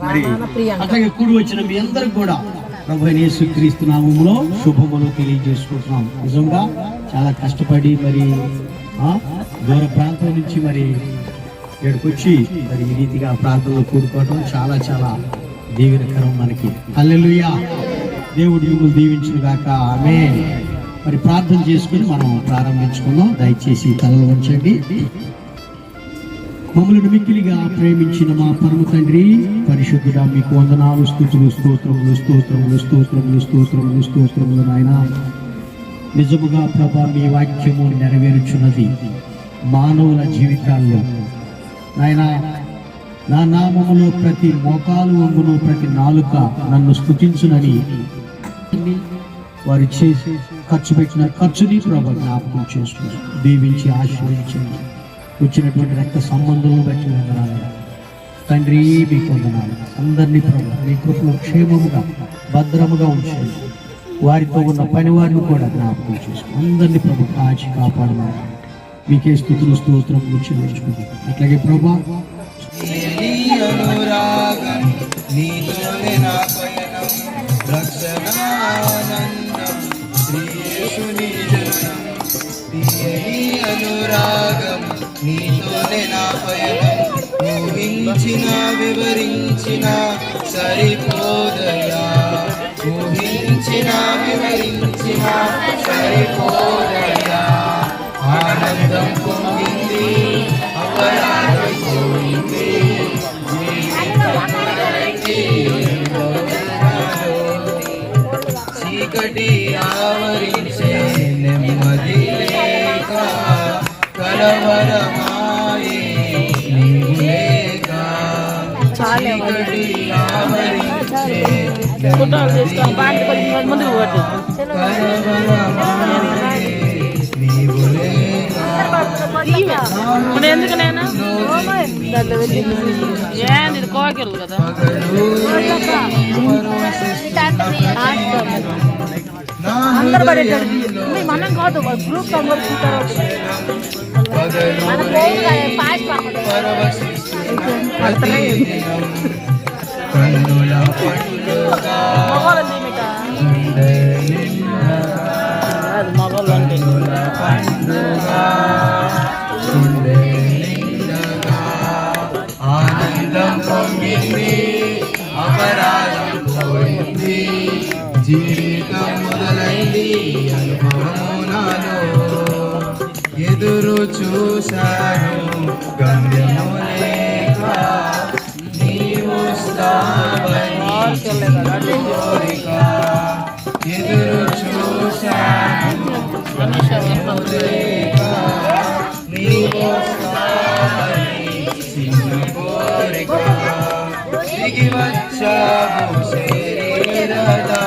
మరి అట్లాగే కూడి వచ్చిన మీ అందరికి కూడా ప్రభువైన యేసుక్రీస్తు నామములో శుభములు తెలియజేసుకుంటున్నాం. నిజంగా చాలా కష్టపడి మరి దూర ప్రాంతం నుంచి మరి ఇక్కడికొచ్చి మరి ఈ రీతిగా ప్రార్థనలో కూడుకోవడం చాలా చాలా దీవెనకరం మనకి. హల్లెలూయా. దేవుడు మిమ్మల్ని దీవించును గాక. ఆమేన్. మరి ప్రార్థన చేసుకుని మనం ప్రారంభించుకుందాం. దయచేసి తలలు వంచండి. మమ్మల్ని మిక్కిలిగా ప్రేమించిన మా పరమ తండ్రి, పరిశుద్ధుడా, మీకు వందనాలు, స్తుతులు, స్తోత్రములు, స్తోత్రములు, స్తోత్రములు, స్తోత్రములు, స్తోత్రములు. నాయన నిజముగా ప్రభా, మీ వాక్యము నెరవేర్చున్నది మానవుల జీవితాల్లో. నాయన, నా నామములో ప్రతి మోకాలు వంగును, ప్రతి నాలుక నన్ను స్తుతించునని వారు చేసి ఖర్చు పెట్టిన ఖర్చుని ప్రభా జ్ఞాపకం చేసుకుని దీవించి ఆశీర్వదించండి. వచ్చినటువంటి రక్త సంబంధం బట్టి వందనాలు తండ్రి, మీకు వందనాలు. అందరినీ ప్రభా మీ కృపలో క్షేమముగా భద్రముగా ఉంచండి. వారితో ఉన్న పని వారిని కూడా జ్ఞాపకం చేసుకుని అందరినీ ప్రభు కాచి కాపాడమని మీకే స్తుతులు, స్తోత్రములు చెల్లించుకుంటాం. అట్లాగే ప్రభా నీతోనే నా పయనం, ఊహించిన వివరించిన సరిపోదయా, ఊహించిన వివరించిన సరిపోదయా. ఆనందం పొందింది, అపరాధం పోయింది, చీకటి ఆవరించే నెమ్మది లేక కలవరమాయే నీవు లేక, చీకటి ఆవరించే కలవరమాయే నీవు లేక. ఎందుకనైనా ఏంది కోకిలు కదా అందరు పడేటారు మనం కాదు గ్రూప్ అందరు ఆనందం పొందింది, అపరాధం పోయింది, జీవితం మొదలైంది అనుభవము నాలో. ఎదురు చూశాను గమ్యము లేక, నీవు వస్తావని కోరిక. ఎదురు చూశాను గమ్యము లేక, నీవు వస్తావని చిన్న కోరిక. దిగి వచ్చావు శరీరధారిణి,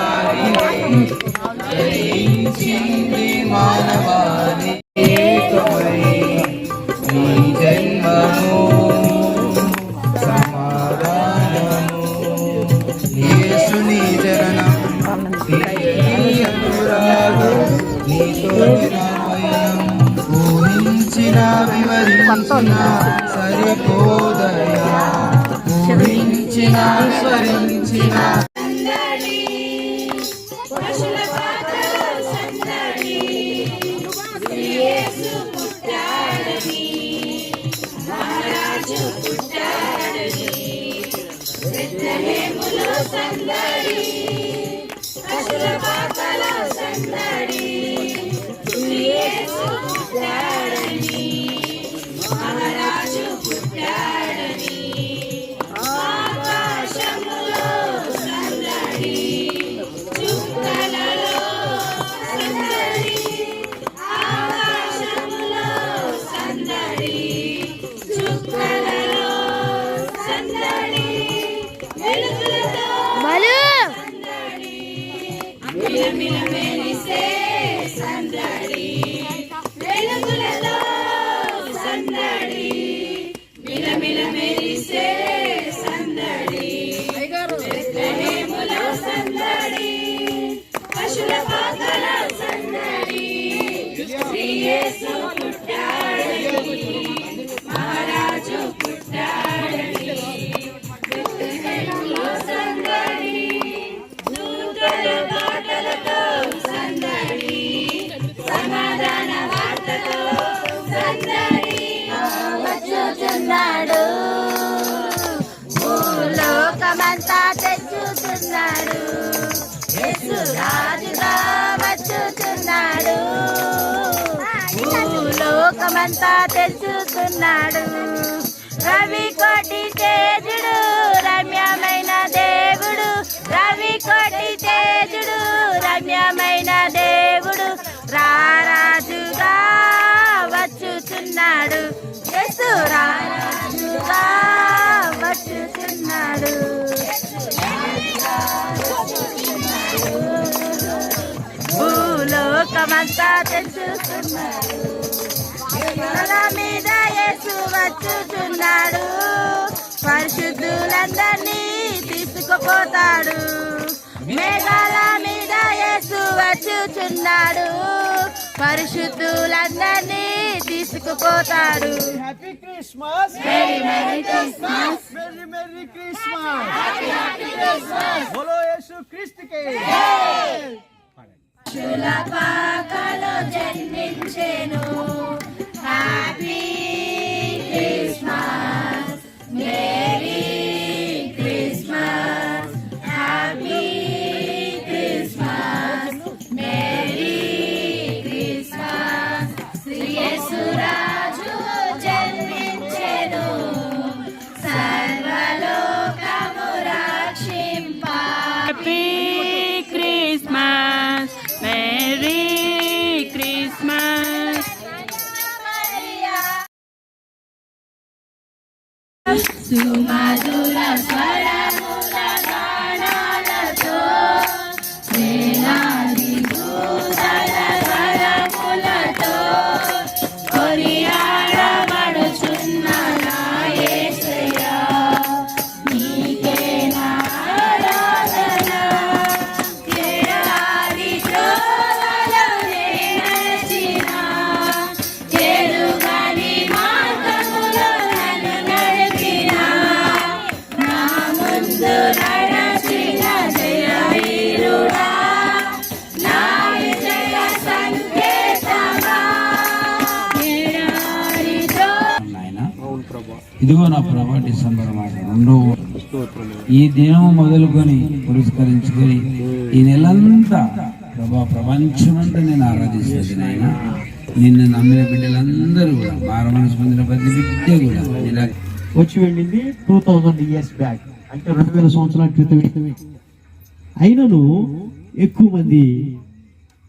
ధరించింది మానవాళి ఏకమై. నీ జన్మము సమాధానము, యేసుని జననం, తీయని అనురాగం, నీతో నిరామయం. ఊహించిన వివరించిన సరిపోదయా, ఊహించిన స్మరించిన వచ్చుచున్నాడు, భూలోకమంతా తెచ్చుచున్నాడు, యేసు రాజుగా వచ్చుచున్నాడు, భూలోకమంతా తెచ్చుచున్నాడు. రవి కోటి తేజుడు రమ్యమైన దేవుడు, రవి కోటి తేజుడు రమ్యమైన దేవుడు, రారాజుగా వచ్చుచున్నాడు, యేసు రారాజుగా వచ్చుచున్నాడు. భూలోకమంతా తెచ్చుచున్నాడు, తల మీద యేసు వచ్చుచున్నాడు, పరిశుద్ధులందరినీ తీసుకుపోతాడు. మేఘాల మీద యేసు వచ్చుచున్నాడు, పరిశుద్ధులందరినీ తీసుకుపోతాడు. Happy christmas, merry merry christmas, merry merry christmas, happy happy christmas. బోలో యేసు క్రీస్తుకే. శులపాకలో జన్మించెను, happy christmas, merry christmas, happy christmas, merry christmas. Shri Yesu Raju జన్మించెను, సర్వలోకము రక్షింప. Happy christmas, merry christmas. సుమధుర స్వరముల గానాలతో, వేలాది దూతల స్వరములతో, కొనియాడబడుచున్న నా యేసయ్యా, నీకే నా ఆరాధన. కేడారి త్రోవలో నే నడిచినా, ఎరుగని మార్గములో నన్ను నడిపినా, నా ముందు నడచిన జయవీరుడా, నా విజయ సంకేతమా. కేడారి నాయనా, ఇదిగో నా ప్రభా డిసెంబర్ మాసం 2వ ఈ దినం మొదలుకొని పురస్కరించుకొని ఈ నెలంతా ప్రభా ప్రపంచమంతా నేను ఆరాధిస్తుంది నాయన. నిన్ను నమ్మిన బిడ్డలందరూ కూడా మారమనసు పొందిన ప్రతి బిడ్డ కూడా ఇలా వచ్చి వెళ్ళింది 2000 years బ్యాక్, అంటే 2000 సంవత్సరాల క్రితమే. అయినను ఎక్కువ మంది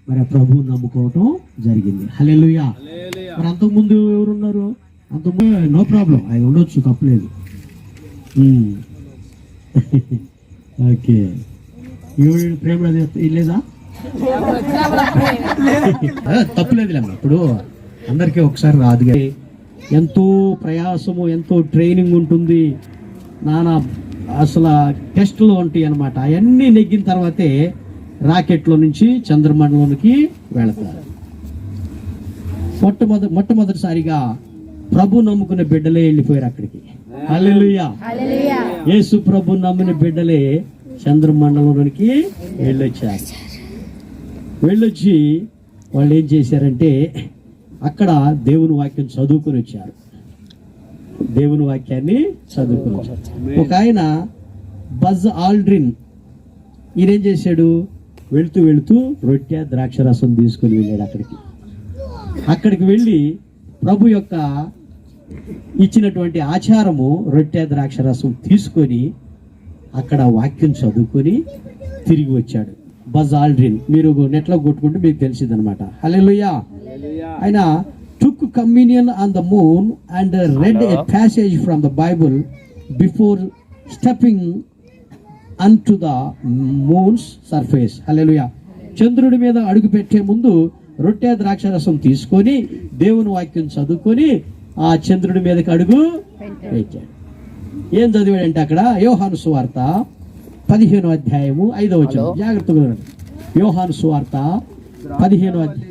మరి ఆ ప్రభువుని నమ్ముకోవటం జరిగింది. హల్లెలూయా. మరి అంతకుముందు ఎవరున్నారు? అంతకుముందు నో ప్రాబ్లం, అది ఉండొచ్చు, తప్పలేదు. ఓకే, ప్రేమ లేదా? తప్పులేదులేమ్మా, ఇప్పుడు అందరికీ ఒకసారి రాదు. ఎంతో ప్రయాసము, ఎంతో ట్రైనింగ్ ఉంటుంది, నానా అసలు టెస్టులు ఉంటాయి అన్నమాట. అవన్నీ నెగ్గిన తర్వాతే రాకెట్లో నుంచి చంద్రమండలంలోనికి వెళతారు. మొట్టమొదటిసారిగా ప్రభు నమ్ముకున్న బిడ్డలే వెళ్ళిపోయారు అక్కడికి. హల్లెలూయా. యేసు ప్రభు నమ్మిన బిడ్డలే చంద్రమండలంలోనికి వెళ్ళొచ్చి వాళ్ళు ఏం చేశారంటే అక్కడ దేవుని వాక్యం చదువుకుని వచ్చారు. దేవుని వాక్యాన్ని చదువుకుని వచ్చారు. ఒక ఆయన బజ్ ఆల్డ్రిన్, ఈయనేం చేశాడు? వెళుతూ రొట్టె ద్రాక్షరసం తీసుకుని వెళ్ళాడు అక్కడికి వెళ్ళి ప్రభు యొక్క ఇచ్చినటువంటి ఆచారము రొట్టె ద్రాక్షరసం తీసుకొని అక్కడ వాక్యం చదువుకొని తిరిగి వచ్చాడు. బజ్ ఆల్డ్రిన్, మీరు నెట్లో కొట్టుకుంటే మీకు తెలిసింది అనమాట. హల్లెలూయా. ఆయన took communion on the moon and read a passage from the Bible before stepping onto the moon's surface. Hallelujah. చంద్రుడి మీద అడుగు పెట్టే ముందు రొట్టె ద్రాక్షరసం తీసుకొని దేవుని వాక్యం చదువుకొని ఆ చంద్రుడి మీదకి అడుగు పెట్టాడు. ఏం చదివాడంటే అక్కడ యోహాను సువార్త 15వ అధ్యాయము 5వ వచనం. జాగ్రత్తగా యోహాను సువార్త 15వ అధ్యాయం.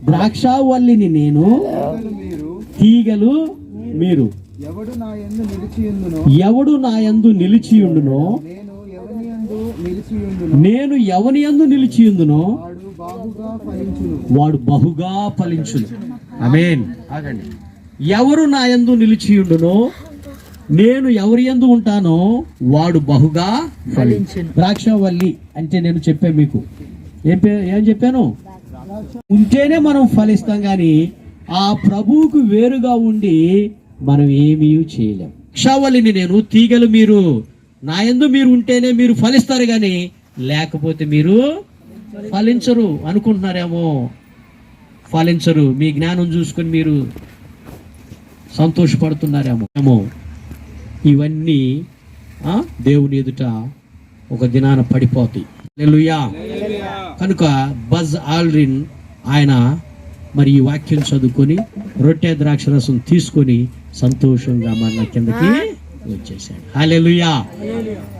ద్రాక్షావల్లిని నేను, తీగలు మీరు. ఎవడు నా యందు నిలిచియుండునో, నేను ఎవని యందు నిలిచియుందునో వాడు బహుగా ఫలించును. ఆమేన్. ఆగండి. ఎవరు నా యందు నిలిచియుండునో, నేను ఎవరి యందు ఉంటానో వాడు బహుగా ఫలించును. ద్రాక్షవల్లి అంటే నేను చెప్పాను మీకు, ఏం చెప్పాను? ఉంటేనే మనం ఫలిస్తాం, కానీ ఆ ప్రభువుకు వేరుగా ఉండి మనం ఏమీ చేయలేం. ద్రాక్షవల్లిని నేను, తీగలు మీరు. నా యందు మీరు ఉంటేనే మీరు ఫలిస్తారు, కానీ లేకపోతే మీరు ఫలించరు. అనుకుంటున్నారేమో, ఫలించరు. మీ జ్ఞానం చూసుకొని మీరు సంతోషపడుతున్నారేమో. ఇవన్నీ దేవుని ఎదుట ఒక దినాన పడిపోతాయి. హల్లెలూయా. కనుక బజ్ ఆల్డ్రిన్ ఆయన మరి ఈ వాక్యం చదువుకొని రొట్టె ద్రాక్షరసం తీసుకొని సంతోషంగా మన కిందకి వచ్చేసాడు. హల్లెలూయా.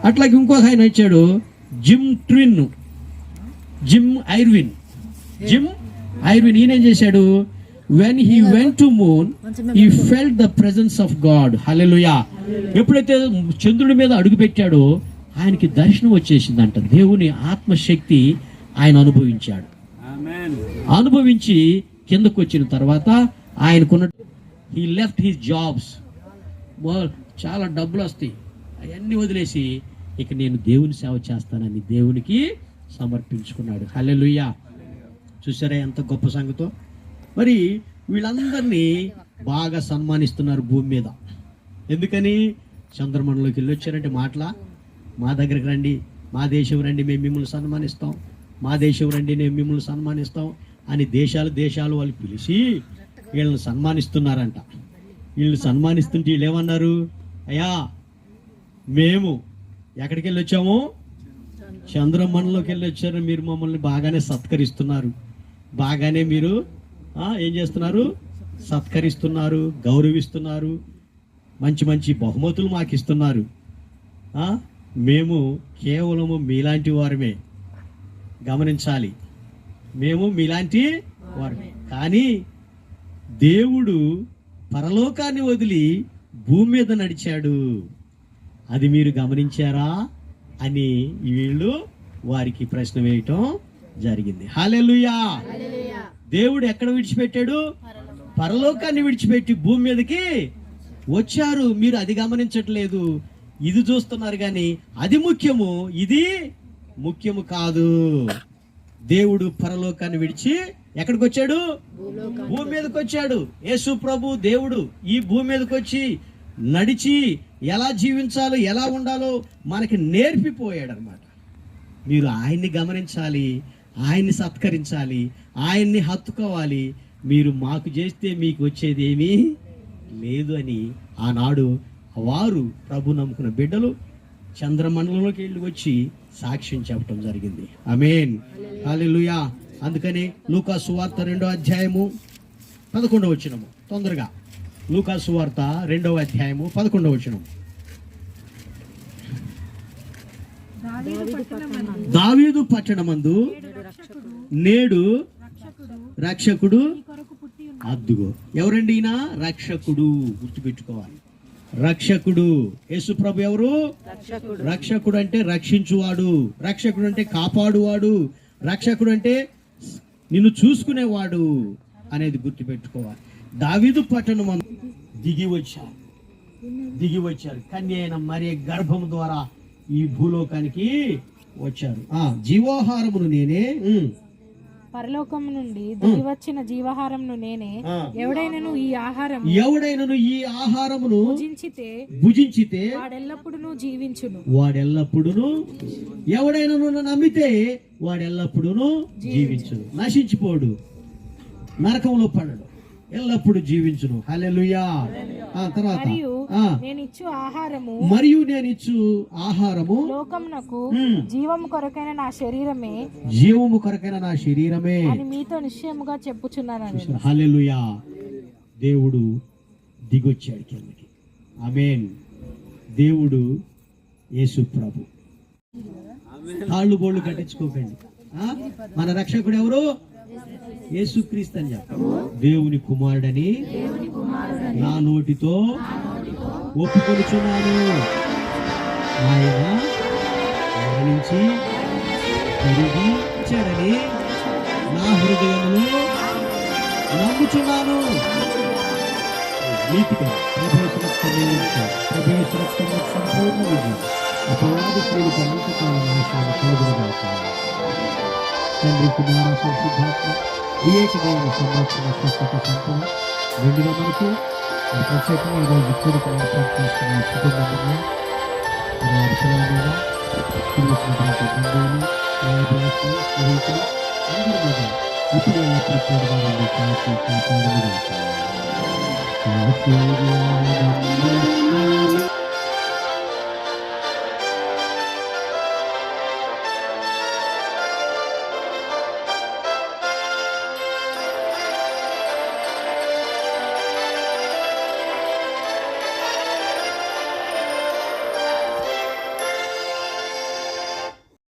అట్లాగే ఇంకొక ఆయన వచ్చాడు, జిమ్ ఐర్విన్. ఈయన ఏం చేశాడు? when he went to moon he felt the presence of God. హల్లెలూయా. ఎప్పుడైతే చంద్రుడి మీద అడుగు పెట్టాడో ఆయనకి దర్శనం వచ్చేసిందంట. దేవుని ఆత్మశక్తి ఆయన అనుభవించాడు. అనుభవించి కిందకు వచ్చిన తర్వాత ఆయనకున్న he left his jobs, చాలా డబ్బులు వస్తాయి, అవన్నీ వదిలేసి ఇక నేను దేవుని సేవ చేస్తానని దేవునికి సమర్పించుకున్నాడు. హల్లెలూయా. చూసారా ఎంత గొప్ప సంగతో. మరి వీళ్ళందరినీ బాగా సన్మానిస్తున్నారు భూమి మీద. ఎందుకని? చంద్రమండలంలోకి వెళ్ళి వచ్చారంటే మాటలా, మా దగ్గరికి రండి, మా దేశం రండి, మేము మిమ్మల్ని సన్మానిస్తాం, మా దేశం రండి, మేము మిమ్మల్ని సన్మానిస్తాం అని దేశాలు వాళ్ళు పిలిచి వీళ్ళని సన్మానిస్తున్నారంట. వీళ్ళు సన్మానిస్తుంటే వీళ్ళు ఏమన్నారు? అయ్యా మేము ఎక్కడికి వెళ్ళి వచ్చాము? చంద్రమండలంలోకి వెళ్ళి వచ్చారు, మీరు మమ్మల్ని బాగానే సత్కరిస్తున్నారు, బాగానే మీరు ఏం చేస్తున్నారు? సత్కరిస్తున్నారు, గౌరవిస్తున్నారు, మంచి మంచి బహుమతులు మాకు ఇస్తున్నారు. మేము కేవలము మీలాంటి వారమే, గమనించాలి, మేము మీలాంటి వారమే. కానీ దేవుడు పరలోకాన్ని వదిలి భూమి మీద నడిచాడు, అది మీరు గమనించారా అని వీళ్ళు వారికి ప్రశ్న వేయటం జరిగింది. హల్లెలూయా. దేవుడు ఎక్కడ విడిచిపెట్టాడు? పరలోకాన్ని విడిచిపెట్టి భూమి మీదకి వచ్చారు. మీరు అది గమనించట్లేదు, ఇది చూస్తున్నారు, కానీ అది ముఖ్యము, ఇది ముఖ్యము కాదు. దేవుడు పరలోకాన్ని విడిచి ఎక్కడికి వచ్చాడు? భూమి మీదకి వచ్చాడు. యేసు ప్రభు దేవుడు ఈ భూమి మీదకి వచ్చి నడిచి ఎలా జీవించాలో, ఎలా ఉండాలో మనకి నేర్పిపోయాడు అన్నమాట. మీరు ఆయన్ని గమనించాలి, ఆయన్ని సత్కరించాలి, ఆయన్ని హత్తుకోవాలి. మీరు మాకు చేస్తే మీకు వచ్చేది ఏమీ లేదు అని ఆనాడు వారు ప్రభు నమ్ముకున్న బిడ్డలు చంద్రమండలంలోకి వెళ్ళి వచ్చి సాక్ష్యం చెప్పడం జరిగింది. ఆమేన్. హల్లెలూయా. అందుకని లూకా సువార్త 2వ అధ్యాయము 11వ వచనము, తొందరగా లూకా సువార్త 2వ అధ్యాయము 11వ వచనము. దావీదు పట్టణమందు నేడు రక్షకుడు. అద్దుగో ఎవరండి ఈయన? రక్షకుడు. గుర్తుపెట్టుకోవాలి, రక్షకుడు. యేసు ప్రభు ఎవరు? రక్షకుడు అంటే రక్షించువాడు, రక్షకుడు అంటే కాపాడువాడు, రక్షకుడు అంటే నిన్ను చూసుకునేవాడు అనేది గుర్తుపెట్టుకోవాలి. దావీదు పట్టణం దిగి వచ్చారు కన్య అయిన మరియ గర్భం ద్వారా ఈ భూలోకానికి వచ్చారు. జీవాహారమును నేనే, పరలోకము నుండి దిగి వచ్చిన జీవాహారమును నేనే. ఎవడైనను ఈ ఆహారమును భుజించితే వాడెల్లప్పుడూ జీవించును. ఎవడైనను నమ్మితే వాడెల్లప్పుడూ జీవించును, నశించిపోడు, నరకంలో పడడు, ఎల్లప్పుడు జీవించును. హల్లెలూయా. తర్వాత మరియు నేనిచ్చు ఆహారము లోకమునకు జీవము కొరకైన నా శరీరమే అని మీతో నిశ్చయముగా చెప్పుచున్నాను. హల్లెలూయా. దేవుడు దిగొచ్చాడు కిందకి. ఆమేన్. దేవుడు యేసు ప్రభు. కాళ్ళు బోళ్ళు కట్టించుకోకండి. మన రక్షకుడు ఎవరు? యేసుక్రీస్తు అని చెప్పాడు. దేవుని కుమారుడని నా నోటితో ఒప్పుకొనుచున్నాను. ఆయన మరణించి తిరిగి వచ్చాడని నా హృదయంలో నమ్ముచున్నాను. నీతిగా ప్రవేశరక్తంలో సంపూర్ణ విజయం అపవాది క్రియలకు అనంతకాల నాశనాన్ని కలుగునుగాక. తండ్రి కుమార పరిశుద్ధాత్మ ఏకమైన సంరక్షణ స్వస్థత సంపద వెండిగా మనకు ప్రత్యేకంగా ఈరోజు కొడుకు ఏర్పాటు చేసుకున్న కుటుంబంలో వారి పిల్లల మీద పిలిచినటువంటి బంధువులు న్యాయవాసులు స్నేహితులు అందరి మీద ఇప్పుడు ఎల్లప్పుడూ తోడుగా ఉండి కాపాడును.